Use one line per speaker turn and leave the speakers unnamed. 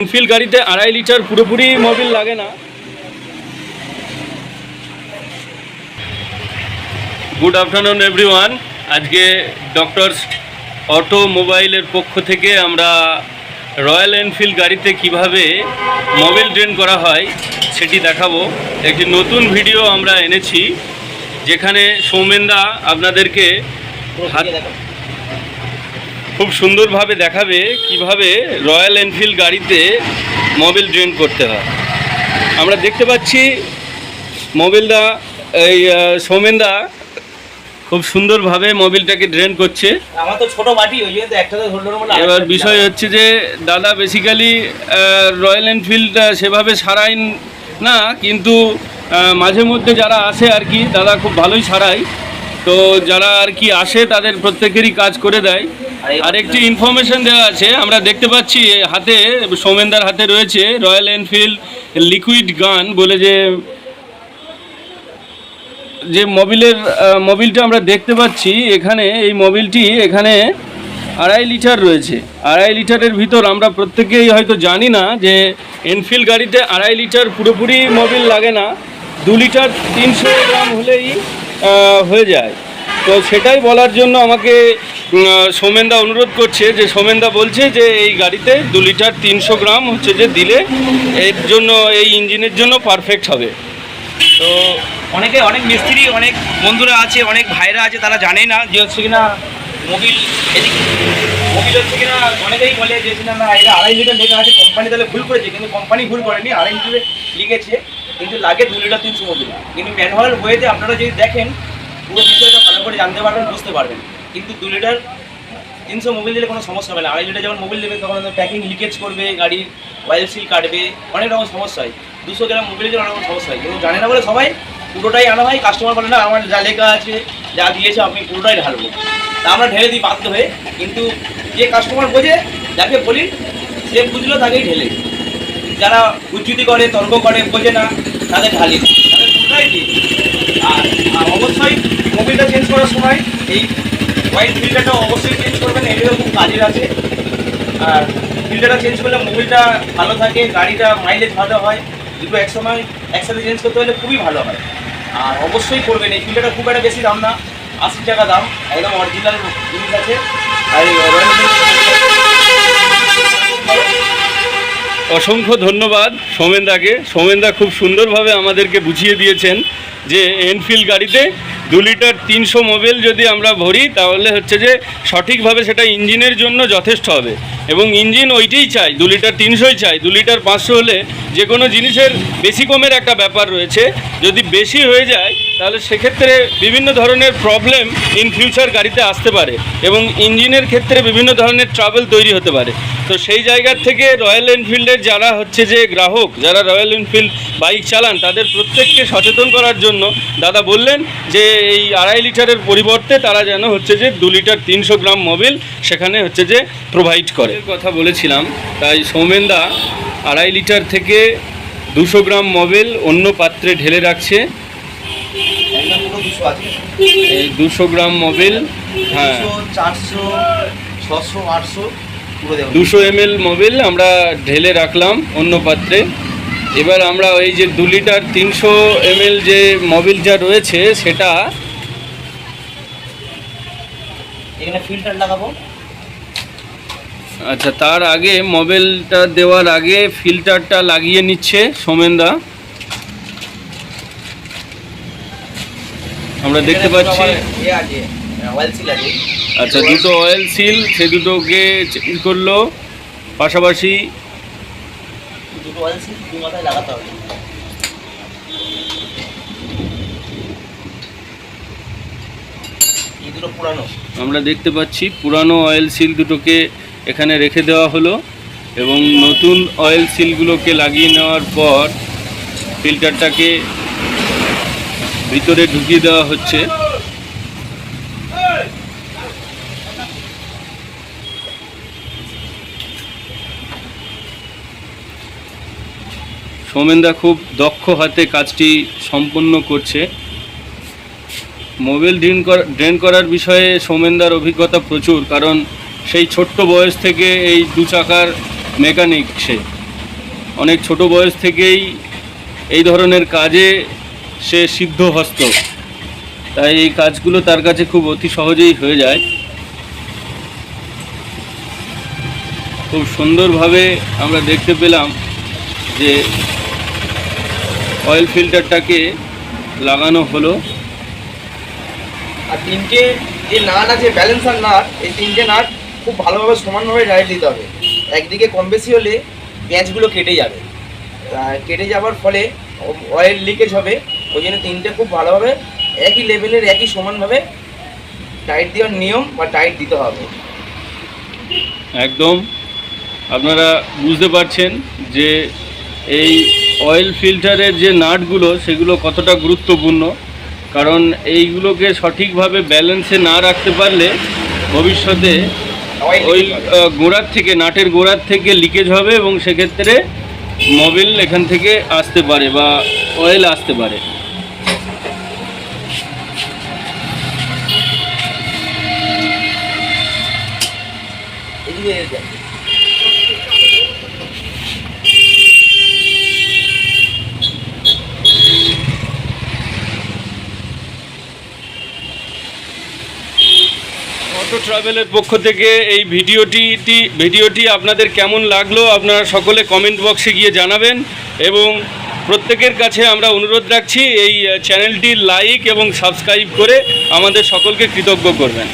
Enfield গাড়িতে 2.5 litre পুরোপুরি Mobil লাগে না। Good afternoon everyone. আজকে ডক্টরস অটোমোবাইলের পক্ষ থেকে আমরা রয়্যাল এনফিল্ড গাড়িতে কিভাবে মোবিল ড্রেন করা হয় সেটি দেখাবো। একটি নতুন ভিডিও আমরা এনেছি যেখানে সৌমেনদা আপনাদেরকে খুব সুন্দরভাবে দেখাবে কিভাবে রয়্যাল এনফিল্ড গাড়িতে মোবিল ড্রেন করতে হয়। আমরা দেখতে পাচ্ছি সৌমেনদা খুব সুন্দরভাবে মোবিলটাকে ড্রেন করছে।
আমার তো ছোট বাটি ওই জন্য একটাতে ধরলো না।
এবার বিষয় হচ্ছে যে দাদা বেসিক্যালি রয়্যাল এনফিল্ড সেভাবে সারাই না, কিন্তু মাঝে মধ্যে যারা আসে আর কি দাদা খুব ভালোই সারায়। তো যারা আর কি আসে তাদের প্রত্যেকেরই কাজ করে দেয়। আর একটি ইনফরমেশন দেওয়া আছে, আমরা দেখতে পাচ্ছি হাতে সৌমেনদার হাতে রয়েছে রয়্যাল এনফিল্ড লিকুইড গান বলে যে মোবিলটা আমরা দেখতে পাচ্ছি। এখানে এই মোবিলটি এখানে 2.5 লিটার রয়েছে। 2.5 লিটারের ভিতর আমরা প্রত্যেকেই হয়তো জানি না যে এনফিল্ড গাড়িতে 2.5 লিটার পুরোপুরি মোবিল লাগে না, 2 লিটার 300 গ্রাম হলেই হয়ে যায়। তো সেটাই বলার জন্য আমাকে সৌমেনদা অনুরোধ করছে, যে সৌমেনদা বলছে যে এই গাড়িতে 2 লিটার 300 গ্রাম হচ্ছে যে দিলে এর জন্য এই ইঞ্জিনের জন্য পারফেক্ট হবে।
তো অনেক মিস্ত্রি, অনেক বন্ধুরা আছে, অনেক ভাইরা আছে, তারা জানে না যে হচ্ছে কিনা মোবিল হচ্ছে কিনা অনেকেই বলে যে না এটা 2.5 লিটার লেখা আছে, কোম্পানি তাহলে ভুল করেছে। কিন্তু কোম্পানি ভুল করেনি, 2.5 লিটারে লিখেছে, কিন্তু লাগে 2 লিটার 300 মোবিল। কিন্তু ম্যানুয়াল বইতে আপনারা যদি দেখেন পুরো বিষয়টা ভালো করে জানতে পারবেন, বুঝতে পারবেন। কিন্তু 2 লিটার 300 মোবিল দিলে কোনো সমস্যা হবে না। 2.5 লিটার যখন মোবিল দেবে তখন প্যাকিং লিকেজ করবে, গাড়ির অয়েল সিল কাটবে, অনেক রকম সমস্যা হয়। 200 গ্রাম মোবিলের জন্য অনেক রকম সমস্যা হয়, কিন্তু জানে না বলে সবাই পুরোটাই আনা হয়। কাস্টমার বলে না আমার যা লেখা আছে যা দিয়েছে আপনি পুরোটাই ঢালবো, তা আমরা ঢেলে দিই বাধ্য হয়ে। কিন্তু যে কাস্টমার বোঝে, যাকে বলি সে বুঝলো তাকেই ঢেলে। যারা উজ্জুতি করে, তর্ক করে, বোঝে না, তাদের ঢালি, তাদের পুরোটাই দিই। আর অবশ্যই মোবিলটা চেঞ্জ করার সময় এই অয়েল ফিল্টারটা অবশ্যই চেঞ্জ করবেন, এগুলো খুব কাজের আছে। আর ফিল্টারটা চেঞ্জ করলে মোবিলটা ভালো থাকে, গাড়িটা মাইলেজ ভালো হয়। দুটো একসাথে চেঞ্জ করতে হলে খুবই ভালো হয়। আর অবশ্যই করবেন। এই ফিল্টারটা খুব একটা বেশি দাম না, 80 টাকা দাম, একদম অরিজিনাল জিনিস আছে। আর
অসংখ্য ধন্যবাদ সৌমেনদাকে। সৌমেনদা খুব সুন্দরভাবে আমাদেরকে বুঝিয়ে দিয়েছেন যে এনফিল্ড গাড়িতে 2 লিটার 300 মোবিল যদি আমরা ভরি তাহলে হচ্ছে যে সঠিকভাবে সেটা ইঞ্জিনের জন্য যথেষ্ট হবে। এবং ইঞ্জিন ওইটাই চাই, 2 লিটার 300ই চাই। 2 লিটার 500 হলে যে কোনো জিনিসের বেশি কমের একটা ব্যাপার রয়েছে। যদি বেশি হয়ে যায় তাহলে সেক্ষেত্রে বিভিন্ন ধরনের প্রবলেম ইন ফিউচার গাড়িতে আসতে পারে এবং ইঞ্জিনের ক্ষেত্রে বিভিন্ন ধরনের ট্রাবল তৈরি হতে পারে। তো সেই জায়গার থেকে রয়্যাল এনফিল্ডের যারা হচ্ছে যে গ্রাহক, যারা রয়্যাল এনফিল্ড বাইক চালান, তাদের প্রত্যেককে সচেতন করার জন্য দাদা বললেন যে এই 2.5 লিটারের পরিবর্তে তারা যেন হচ্ছে যে 2 লিটার 300 গ্রাম মোবিল সেখানে হচ্ছে যে প্রোভাইড করে। কথা বলেছিলাম, তাই সৌমেনদা 2.5 লিটার থেকে 200 গ্রাম মোবিল অন্য পাত্রে ঢেলে রাখছে। এই 200 গ্রাম মোবিল, হ্যাঁ
400, 600, 800
200 ml মোবিল আমরা ঢেলে রাখলাম অন্য পাত্রে। এবার আমরা ওই যে 2 লিটার 300 ml যে মোবিল যা রয়েছে সেটা
এখানে ফিল্টার লাগাবো।
আচ্ছা, তার আগে মোবিলটা দেওয়ার আগে ফিল্টারটা লাগিয়ে নিচ্ছে সৌমেনদা। আমরা দেখতে পাচ্ছি আচ্ছা দুটো অয়েল সিল, সে দুটোকে চেঞ্জ করলো। পাশাপাশি
দুটো অয়েল সিল দুই মাথায় লাগাতে হবে। এই দুটো পুরানো, আমরা
দেখতে পাচ্ছি পুরানো অয়েল সিল দুটোকে এখানে রেখে দেওয়া হলো এবং নতুন অয়েল সিলগুলোকে লাগিয়ে নেওয়ার পর ফিল্টারটাকে ভিতরে ঢুকিয়ে দেওয়া হচ্ছে। সৌমেনদা খুব দক্ষ হাতে কাজটি সম্পন্ন করছে। মোবিল ড্রেন করার বিষয়ে সৌমেনদার অভিজ্ঞতা প্রচুর, কারণ সেই ছোট্ট বয়স থেকে এই 2 চাকার মেকানিক সে। অনেক ছোট বয়স থেকেই এই ধরনের কাজে সে সিদ্ধহস্ত, তাই এই কাজগুলো তার কাছে খুব অতি সহজেই হয়ে যায়। খুব সুন্দরভাবে আমরা দেখতে পেলাম যে অয়েল ফিল্টারটাকে লাগানো হলো।
আর তিনটে যে নাট আছে ব্যালেন্সার নাট, এই তিনটে নাট খুব ভালোভাবে সমানভাবে টাইট দিতে হবে। একদিকে কম বেশি হলে প্যাঁচগুলো কেটে যাবে, কেটে যাওয়ার ফলে অয়েল লিকেজ হবে। ওই জন্য তিনটে খুব ভালোভাবে একই লেভেলের একই সমানভাবে টাইট দেওয়ার নিয়ম বা টাইট দিতে হবে।
একদম আপনারা বুঝতে পারছেন যে এই অয়েল ফিল্টারের যে নাটগুলো সেগুলো কতটা গুরুত্বপূর্ণ, কারণ এইগুলোকে সঠিকভাবে ব্যালেন্সে না রাখতে পারলে ভবিষ্যতে ওই গোড়ার থেকে, নাটের গোড়ার থেকে লিকেজ হবে এবং সেক্ষেত্রে মোবিল এখান থেকে আসতে পারে বা অয়েল আসতে পারে।
এদিকে
অটো ট্রাভেলের পক্ষ থেকে এই ভিডিওটি আপনাদের কেমন লাগলো আপনারা সকলে কমেন্ট বক্সে গিয়ে জানাবেন, এবং প্রত্যেকের কাছে আমরা অনুরোধ রাখছি এই চ্যানেলটি লাইক এবং সাবস্ক্রাইব করে আমাদের সকলকে কৃতজ্ঞ করবেন।